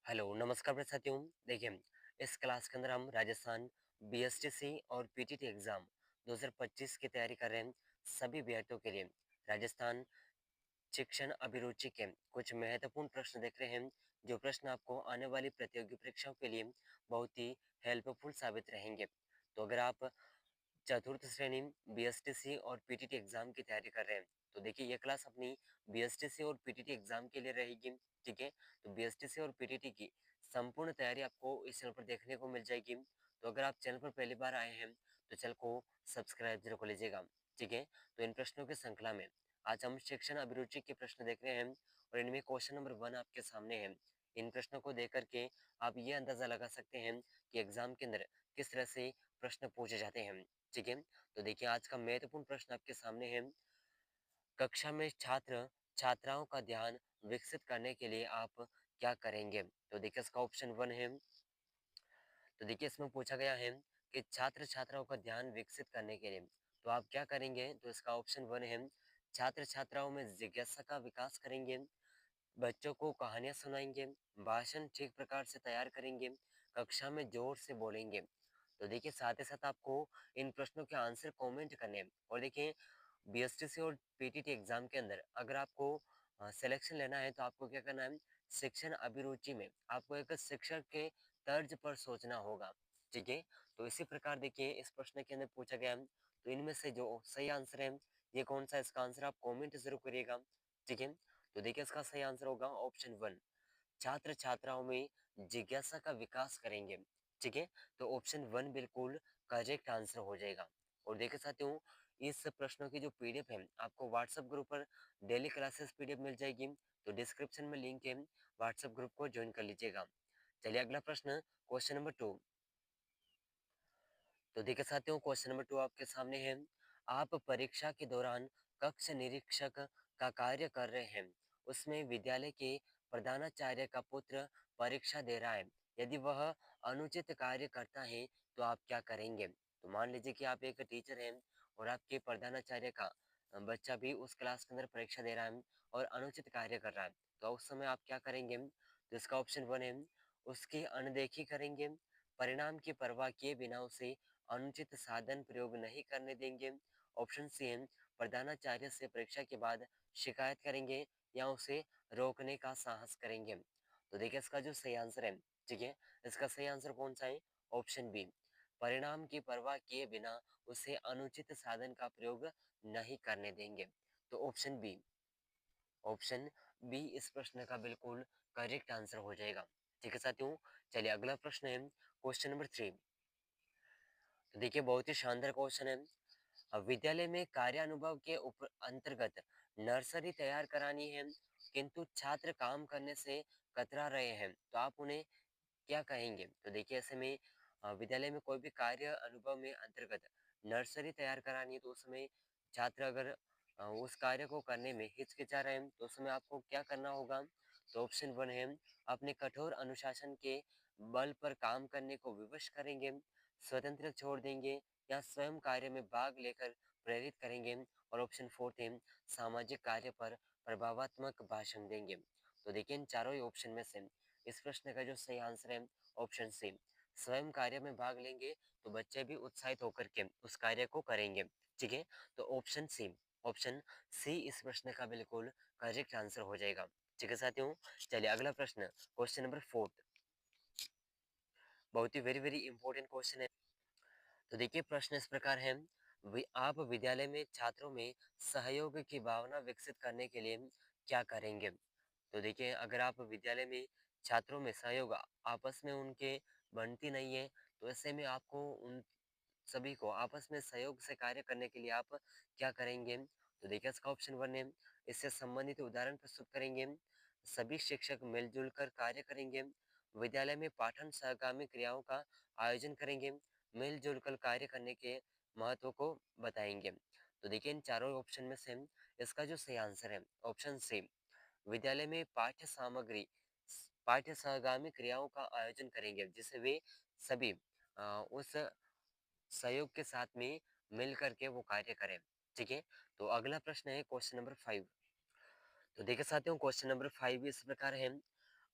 Hello, नमस्कार मेरे साथियों। देखिए, इस क्लास के अंदर हम राजस्थान बीएसटीसी और पीटीटी एग्ज़ाम 2025 की तैयारी कर रहे हैं। सभी अभ्यर्थियों के लिए राजस्थान शिक्षण अभिरुचि के कुछ महत्वपूर्ण प्रश्न देख रहे हैं, जो प्रश्न आपको आने वाली प्रतियोगी परीक्षाओं के लिए बहुत ही हेल्पफुल साबित रहेंगे। तो अगर आप चतुर्थ श्रेणी बीएसटीसी और पीटीटी एग्जाम की तैयारी कर रहे हैं, तो देखिए ये क्लास अपनी बीएसटीसी और पीटीटी एग्जाम के लिए रहेगी। ठीक है, तो बीएसटीसी और पीटीटी की संपूर्ण तैयारी आपको इस चैनल पर देखने को मिल जाएगी। तो अगर आप चैनल पर पहली बार आए हैं तो चैनल को सब्सक्राइब जरूर कर लीजिएगा। ठीक है, तो इन प्रश्नों की श्रृंखला में आज हम शिक्षण अभिरुचि के प्रश्न देख रहे हैं और इनमें क्वेश्चन नंबर 1 आपके सामने है। इन प्रश्नों को देख करके आप ये अंदाजा लगा सकते हैं कि एग्जाम के अंदर किस तरह से प्रश्न पूछे जाते हैं। ठीक है, तो देखिए आज का महत्वपूर्ण प्रश्न आपके सामने है। कक्षा में छात्र छात्राओं का ध्यान विकसित करने के लिए आप क्या करेंगे? तो देखिए इसका ऑप्शन 1 है। तो देखिए इसमें पूछा गया है कि छात्र छात्राओं का ध्यान विकसित करने के लिए तो आप क्या करेंगे? तो इसका ऑप्शन 1 है, छात्र छात्राओं में जिज्ञासा का विकास करेंगे, बच्चों को कहानियां सुनाएंगे, भाषण ठीक प्रकार से तैयार करेंगे, कक्षा में जोर से बोलेंगे। तो देखिए साथ ही साथ आपको इन प्रश्नों के आंसर कमेंट करने हैं। और देखिए बीएसटीसी और पीटीटी एग्जाम के अंदर अगर आपको सिलेक्शन लेना है तो आपको क्या करना है, शिक्षण अभिरुचि में आपको एक शिक्षक के तर्ज पर सोचना होगा। ठीक है, तो इसी प्रकार देखिए इस प्रश्न के अंदर पूछा गया है, तो इनमें से जो सही आंसर है ये कौन सा है, इसका आंसर आप कमेंट जरूर करिएगा। ठीक है, तो देखिए इसका सही आंसर होगा ऑप्शन 1, छात्र छात्राओं में जिज्ञासा का विकास करेंगे। ठीक है, तो ऑप्शन 1 बिल्कुल करेक्ट आंसर हो जाएगा। और देखिए साथियों, इस प्रश्नों की जो पीडीएफ है आपको व्हाट्सएप ग्रुप पर डेली क्लासेस पीडीएफ मिल जाएगी। तो डिस्क्रिप्शन में लिंक है, व्हाट्सएप ग्रुप को ज्वाइन कर लीजिएगा। चलिए अगला प्रश्न, क्वेश्चन नंबर 2। तो देखिए साथियों क्वेश्चन नंबर 2 आपके सामने है। आप परीक्षा के दौरान कक्ष निरीक्षक का कार्य कर रहे हैं, उसमें विद्यालय के प्रधानाचार्य का पुत्र परीक्षा दे रहा है। यदि वह अनुचित कार्य करता है तो आप क्या करेंगे? तो मान लीजिए कि आप एक टीचर हैं और आपके प्रधानाचार्य का बच्चा भी उस क्लास के अंदर परीक्षा दे रहा है और अनुचित कार्य कर रहा है, तो उस समय आप क्या करेंगे? तो इसका ऑप्शन 1 है, उसकी अनदेखी करेंगे, परिणाम की परवाह किए बिना उसे अनुचित साधन प्रयोग नहीं करने देंगे। ऑप्शन सी है, प्रधानाचार्य से परीक्षा के बाद शिकायत करेंगे या उसे रोकने का साहस करेंगे। तो देखिए इसका जो सही आंसर है, ठीक है, इसका सही आंसर कौन सा है? ऑप्शन बी, परिणाम की परवाह किए बिना उसे अनुचित साधन का प्रयोग नहीं करने देंगे। तो ऑप्शन बी इस प्रश्न का बिल्कुल करेक्ट आंसर हो जाएगा। ठीक है साथियों, चलिए अगला प्रश्न है क्वेश्चन नंबर 3। तो देखिए बहुत ही शानदार क्वेश्चन है। विद्यालय में कार्यानुभव के अंतर्गत नर्सरी तैयार करानी है, किंतु छात्र काम करने से कतरा रहे हैं, तो आप उन्हें क्या कहेंगे? तो देखिए ऐसे में विद्यालय में कोई भी कार्य अनुभव में अंतर्गत नर्सरी तैयार करानी है, तो उसमें छात्र अगर उस कार्य को करने में हिचकिचा रहे हैं तो उसमें आपको क्या करना होगा? तो ऑप्शन 1 है, अपने कठोर अनुशासन के बल पर काम करने को विवश करेंगे, स्वतंत्र छोड़ देंगे या स्वयं कार्य में भाग लेकर प्रेरित करेंगे। और ऑप्शन 4 है, सामाजिक कार्य पर प्रभावात्मक भाषण देंगे। तो देखिए इन चारों ही ऑप्शन में से इस प्रश्न का जो सही आंसर है ऑप्शन सी, स्वयं कार्य में भाग लेंगे तो बच्चे भी उत्साहित होकर के उस कार्य को करेंगे। ठीक है, तो ऑप्शन सी इस प्रश्न का बिल्कुल करेक्ट आंसर हो जाएगा। ठीक है साथियों, चलिए अगला प्रश्न, क्वेश्चन नंबर 4, बहुत ही वेरी वेरी इंपॉर्टेंट क्वेश्चन है। तो देखिए प्रश्न इस प्रकार है, आप विद्यालय में छात्रों में सहयोग की भावना विकसित करने के लिए क्या करेंगे? तो देखिए अगर आप विद्यालय में छात्रों में सहयोग आपस में उनके बनती नहीं है, तो ऐसे में आपको उन सभी को आपस में सहयोग से कार्य करने के लिए आप क्या करेंगे? तो देखिए इसका ऑप्शन 1 है, इससे संबंधित उदाहरण प्रस्तुत करेंगे, सभी शिक्षक मिलजुल कर कार्य करेंगे, विद्यालय में पाठन सहगामी क्रियाओं का आयोजन करेंगे, मिलजुल कर कार्य करने के महत्व को बताएंगे। तो देखिए इन चारों ऑप्शन में से इसका जो सही आंसर है ऑप्शन सी, विद्यालय में पाठ्य सहगामी क्रियाओं का आयोजन करेंगे, जिससे वे सभी उस सहयोग के साथ में मिल करके वो कार्य करें। ठीक है, तो अगला प्रश्न है क्वेश्चन नंबर 5। तो देखिए साथियों क्वेश्चन नंबर 5 इस प्रकार है,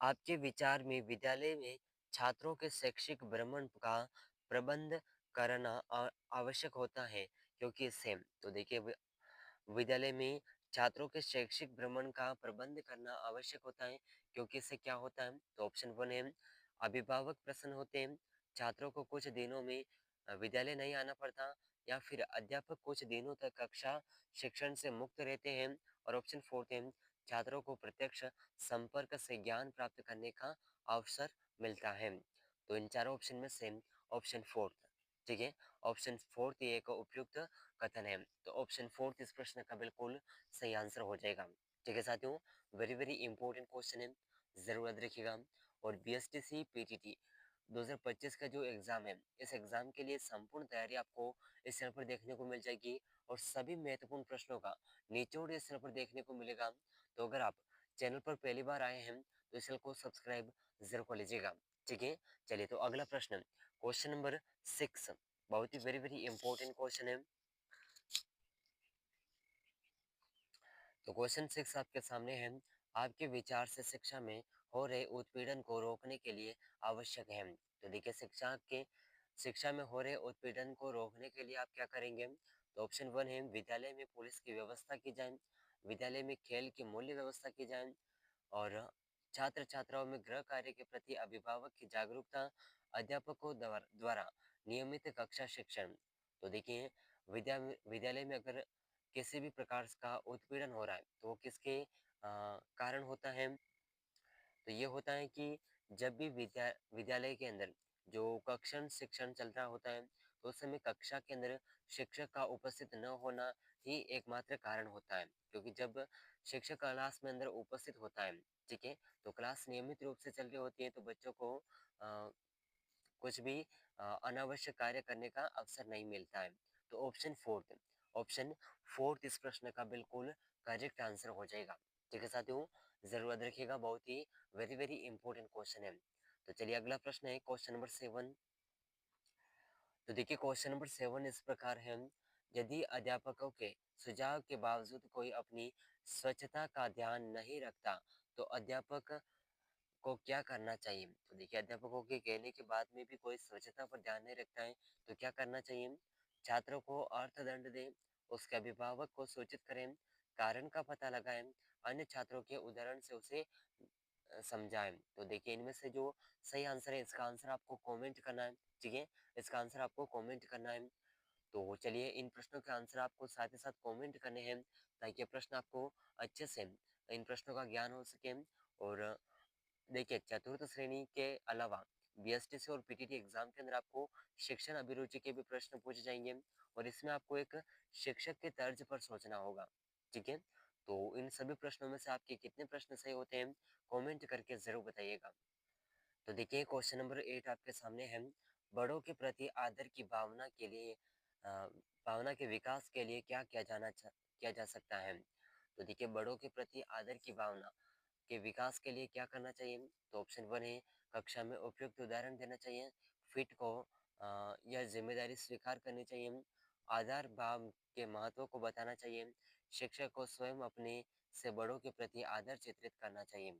आपके विचार में विद्यालय में छात्रों के शैक्षिक भ्रमण का प्रबंध करना आवश्यक होता है क्योंकि इससे तो देखिए विद्यालय में छात्रों के शैक्षिक भ्रमण का प्रबंध करना आवश्यक होता है क्योंकि इससे क्या होता है तो ऑप्शन वन है अभिभावक प्रसन्न होते हैं छात्रों को कुछ दिनों में विद्यालय नहीं आना पड़ता या फिर अध्यापक कुछ दिनों तक कक्षा शिक्षण से मुक्त रहते हैं और ऑप्शन फोर्थ है छात्रों को प्रत्यक्ष संपर्क से ज्ञान प्राप्त करने का अवसर मिलता है तो इन चारों ऑप्शन में से ऑप्शन फोर्थ ठीक है ऑप्शन फोर्थ ये एक उपयुक्त कथन है तो ऑप्शन फोर्थ इस प्रश्न का बिल्कुल सही आंसर हो जाएगा ठीक है साथियों वेरी वेरी इंपॉर्टेंट क्वेश्चन है जरूर याद रखिएगा और बीएसटीसी पीटीटी 2025 का जो एग्जाम है इस एग्जाम के लिए संपूर्ण तैयारी आपको इस चैनल पर देखने को मिल जाएगी और सभी महत्वपूर्ण प्रश्नों का निचोड़ इस चैनल पर देखने को मिलेगा तो अगर आप चैनल पर पहली बार आए हैं तो इस चैनल को सब्सक्राइब जरूर कर लीजिएगा ठीक है चलिए तो अगला प्रश्न क्वेश्चन नंबर 6 बहुत ही वेरी वेरी इंपॉर्टेंट क्वेश्चन है तो क्वेश्चन 6 आपके सामने है आपके विचार से शिक्षा में हो रहे उत्पीड़न को रोकने के लिए आवश्यक है तो देखिए शिक्षा में हो रहे उत्पीड़न को रोकने के लिए आप क्या करेंगे तो ऑप्शन वन है विद्यालय में पुलिस की व्यवस्था की जाए विद्यालय में खेल की मूल्य व्यवस्था की जाए और छात्र छात्राओं में गृह कार्य के प्रति अभिभावक की जागरूकता अध्यापकों द्वारा नियमित कक्षा शिक्षण तो देखिए विद्यालय में अगर किसी भी प्रकार का उत्पीड़न हो रहा है तो वो किसके कारण होता है तो ये होता है कि जब भी विद्यालय के अंदर जो कक्षण शिक्षण चल रहा होता है तो उस समय कक्षा के अंदर शिक्षक का उपस्थित न होना ही एकमात्र कारण होता है क्योंकि जब शिक्षक क्लास में अंदर उपस्थित होता है ठीक है तो क्लास नियमित रूप से चल रही होती है तो बच्चों को कुछ भी अनावश्यक कार्य करने का अवसर नहीं मिलता है तो ऑप्शन फोर्थ इस प्रश्न का बिल्कुल करेक्ट आंसर हो जाएगा ठीक है साथियों जरूर याद रखिएगा बहुत ही वेरी वेरी इंपॉर्टेंट क्वेश्चन है तो चलिए अगला प्रश्न है क्वेश्चन नंबर 7 तो देखिए क्वेश्चन नंबर 7 इस प्रकार है यदि अध्यापकों के सुझाव के बावजूद कोई अपनी स्वच्छता का ध्यान नहीं रखता तो अध्यापक को क्या करना चाहिए तो देखिए अध्यापकों के कहने के बाद में भी कोई स्वच्छता पर ध्यान नहीं रखता है तो क्या करना चाहिए छात्रों को अर्थदंड दें उसके अभिभावक को सूचित करें कारण का पता लगाएं अन्य छात्रों के उदाहरण से उसे समझाएं तो देखिए इनमें से जो सही आंसर है इसका आंसर आपको कमेंट करना है ठीक है इसका आंसर आपको कमेंट करना है तो चलिए इन प्रश्नों के आंसर आपको साथ ही साथ कमेंट करने हैं ताकि ये प्रश्न आपको अच्छे से इन प्रश्नों का ज्ञान हो सके और देखिए चतुर्थ श्रेणी के अलावा बीएसटीसी और पीटीटी एग्जाम के अंदर आपको शिक्षण अभिरुचि के भी प्रश्न पूछे जाएंगे और इसमें आपको एक शिक्षक के तर्ज पर सोचना होगा ठीक है तो इन सभी प्रश्नों में से आपके कितने प्रश्न सही होते हैं कमेंट करके जरूर बताइएगा तो देखिए क्वेश्चन नंबर 8 आपके सामने है बड़ों के प्रति आदर की भावना के लिए भावना के विकास के लिए क्या किया जा सकता है तो देखिए बड़ों के प्रति आदर की भावना के विकास के लिए क्या करना चाहिए तो ऑप्शन वन है कक्षा में उपयुक्त उदाहरण देना चाहिए फिट को यह जिम्मेदारी स्वीकार करनी चाहिए आधार भाव के महत्व को बताना चाहिए शिक्षक को स्वयं अपने से बड़ों के प्रति आदर चित्रित करना चाहिए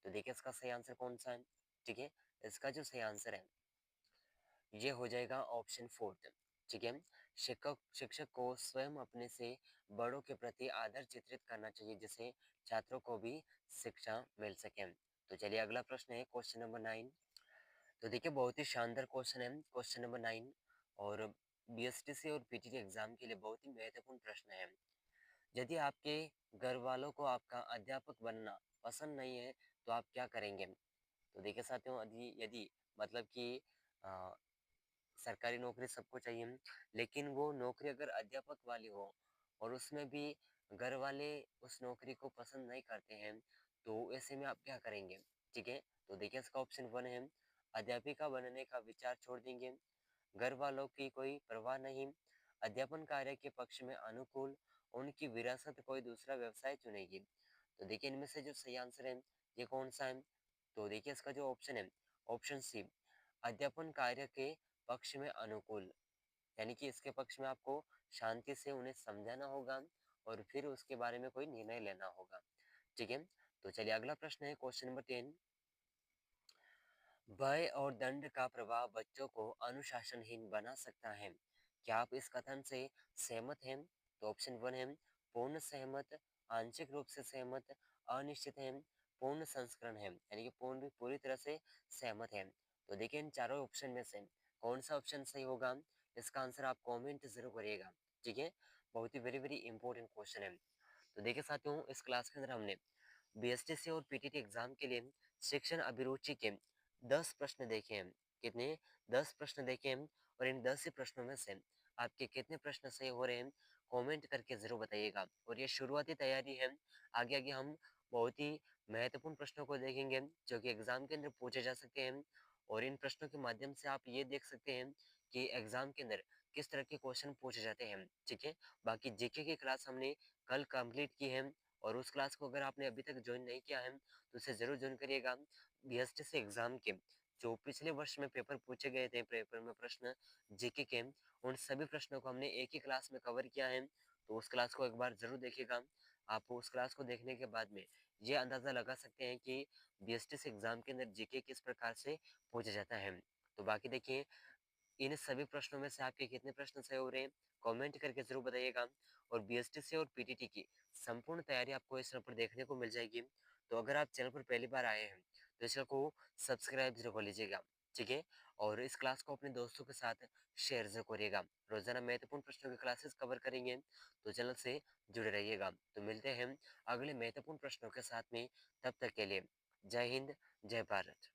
तो देखिए इसका सही आंसर कौन सा है ठीक है इसका जो सही आंसर है ये हो जाएगा ऑप्शन फोर्थ ठीक है शिक्षक शिक्षक को स्वयं अपने से बड़ों के प्रति आदर चित्रित करना चाहिए जिससे छात्रों को भी शिक्षा मिल सके तो चलिए अगला प्रश्न है क्वेश्चन नंबर 9 तो देखिए बहुत ही शानदार क्वेश्चन है क्वेश्चन नंबर 9 और बीएसटीसी और पीटीटी एग्जाम के लिए बहुत ही महत्वपूर्ण प्रश्न है यदि आपके घर वालों को आपका अध्यापक बनना पसंद नहीं है तो आप क्या करेंगे तो देखिए साथियों यदि यदि मतलब कि सरकारी नौकरी सबको चाहिए लेकिन वो नौकरी अगर अध्यापक वाली हो और उसमें भी घर वाले उस नौकरी को पसंद नहीं करते हैं तो ऐसे में आप क्या करेंगे ठीक है तो देखिए इसका ऑप्शन वन है अध्यापिका बनने का विचार छोड़ देंगे घर वालों की कोई परवाह नहीं अध्यापन कार्य के पक्ष में अनुकूल उनकी विरासत कोई दूसरा व्यवसाय चुनेगी तो देखिए इनमें से जो सही आंसर है ये कौन सा है तो देखिए इसका जो ऑप्शन है ऑप्शन सी अध्यापन कार्य के पक्ष में अनुकूल यानी कि इसके पक्ष में आपको शांति से उन्हें समझाना होगा और फिर उसके बारे में कोई निर्णय लेना होगा ठीक है तो चलिए अगला प्रश्न है क्वेश्चन नंबर 10 भय और दंड का प्रभाव बच्चों को अनुशासनहीन बना सकता है। क्या आप इस कथन से सहमत हैं? तो ऑप्शन 1 है पूर्ण सहमत, आंशिक रूप से सहमत, अनिश्चित है, पूर्ण संस्करण है, यानी कि पूर्ण पूरी तरह से सहमत है। तो देखिए इन चारों ऑप्शन में से कौन सा ऑप्शन सही होगा, इसका आंसर आप कमेंट जरूर करिएगा। ठीक है, बहुत ही वेरी वेरी इंपॉर्टेंट क्वेश्चन है। तो देखिए साथियों, इस क्लास के अंदर हमने बीएसटीसी और पीटीटी एग्जाम के लिए शिक्षण अभिरुचि के 10 प्रश्न देखे हैं। कितने? 10 प्रश्न देखे हैं। और इन 10 ही प्रश्नों में से आपके कितने प्रश्न सही हो रहे हैं, कमेंट करके ज़रूर बताइएगा। और ये शुरुआती तैयारी है, आगे आगे हम बहुत ही महत्वपूर्ण प्रश्नों को देखेंगे जो कि एग्जाम के अंदर पूछे जा सकते हैं। और इन प्रश्नों के माध्यम से आप ये देख सकते हैं कि एग्जाम के अंदर किस तरह के क्वेश्चन पूछे जाते हैं। ठीक है, बाकी जीके की क्लास हमने कल कंप्लीट की है, और उस क्लास को अगर आपने अभी तक ज्वाइन नहीं किया है तो उसे ज़रूर ज्वाइन करिएगा। बीएसटीसी एग्जाम के जो पिछले वर्ष में पेपर पूछे गए थे, पेपर में प्रश्न जीके के, उन सभी प्रश्नों को हमने एक ही क्लास में कवर किया है। तो उस क्लास को एक बार ज़रूर देखिएगा। आप उस क्लास को देखने के बाद में ये अंदाज़ा लगा सकते हैं कि बीएसटीसी एग्जाम के अंदर जीके किस प्रकार से पूछा जाता है। तो बाकी देखिए, इन सभी प्रश्नों में से आपके कितने प्रश्न सही हो रहे हैं, कमेंट करके जरूर बताइएगा। और बीएसटीसी और पीटीटी की संपूर्ण तैयारी आपको इस चैनल पर देखने को मिल जाएगी। तो अगर आप चैनल पर पहली बार आए हैं तो इस चैनल को सब्सक्राइब जरूर कर लीजिएगा। ठीक है, और इस क्लास को अपने दोस्तों के साथ शेयर जरूर करिएगा। रोजाना महत्वपूर्ण प्रश्नों की क्लासेस कवर करेंगे, तो चैनल से जुड़े रहिएगा। तो मिलते हैं अगले महत्वपूर्ण प्रश्नों के साथ में, तब तक के लिए जय हिंद, जय भारत।